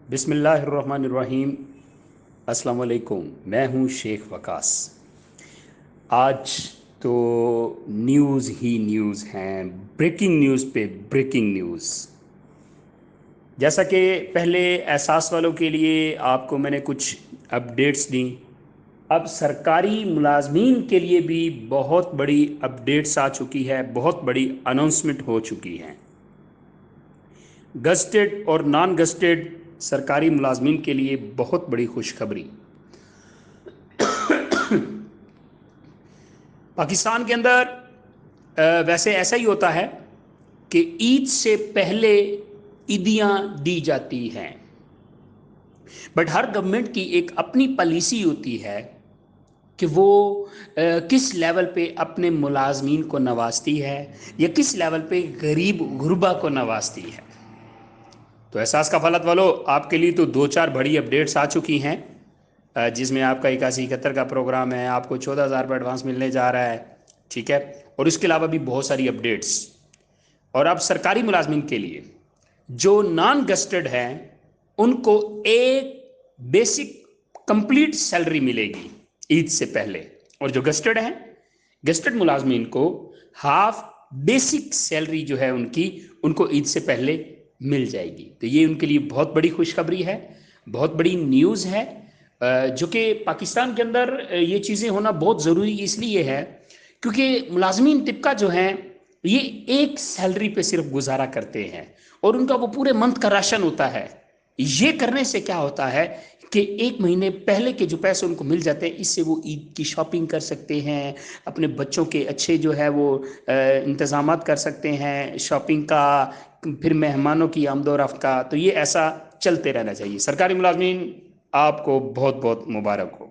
بسم اللہ الرحمن الرحیم۔ السلام علیکم، میں ہوں شیخ وقاص۔ آج تو نیوز ہی نیوز ہیں، بریکنگ نیوز پہ بریکنگ نیوز۔ جیسا کہ پہلے احساس والوں کے لیے آپ کو میں نے کچھ اپڈیٹس دیں، اب سرکاری ملازمین کے لیے بھی بہت بڑی اپڈیٹس آ چکی ہے، بہت بڑی اناؤنسمنٹ ہو چکی ہے۔ گزٹڈ اور نان گزٹڈ سرکاری ملازمین کے لیے بہت بڑی خوشخبری۔ پاکستان کے اندر ویسے ایسا ہی ہوتا ہے کہ عید سے پہلے عیدیاں دی جاتی ہیں، بٹ ہر گورنمنٹ کی ایک اپنی پالیسی ہوتی ہے کہ وہ کس لیول پہ اپنے ملازمین کو نوازتی ہے یا کس لیول پہ غریب غربا کو نوازتی ہے۔ تو احساس کا فلت والو، آپ کے لیے تو 2-4 بڑی اپڈیٹس آ چکی ہیں، جس میں آپ کا 81-71 کا پروگرام ہے، آپ کو 14,000 پر ایڈوانس ملنے جا رہا ہے، ٹھیک ہے، اور اس کے علاوہ بھی بہت ساری اپڈیٹس۔ اور اب سرکاری ملازمین کے لیے جو نان گزٹڈ ہیں ان کو ایک بیسک کمپلیٹ سیلری ملے گی عید سے پہلے، اور جو گزٹڈ ہیں، گزٹڈ ملازمین کو ہاف بیسک سیلری جو ہے ان کو عید سے پہلے مل جائے گی۔ تو یہ ان کے لیے بہت بڑی خوشخبری ہے، بہت بڑی نیوز ہے، جو کہ پاکستان کے اندر یہ چیزیں ہونا بہت ضروری اس لیے ہے کیونکہ ملازمین طبقہ جو ہیں یہ ایک سیلری پہ صرف گزارا کرتے ہیں، اور ان کا وہ پورے منتھ کا راشن ہوتا ہے۔ یہ کرنے سے کیا ہوتا ہے کہ ایک مہینے پہلے کے جو پیسے ان کو مل جاتے ہیں، اس سے وہ عید کی شاپنگ کر سکتے ہیں، اپنے بچوں کے اچھے جو ہے وہ انتظامات کر سکتے ہیں، شاپنگ کا، پھر مہمانوں کی آمد و رفت کا۔ تو یہ ایسا چلتے رہنا چاہیے۔ سرکاری ملازمین، آپ کو بہت بہت مبارک ہو۔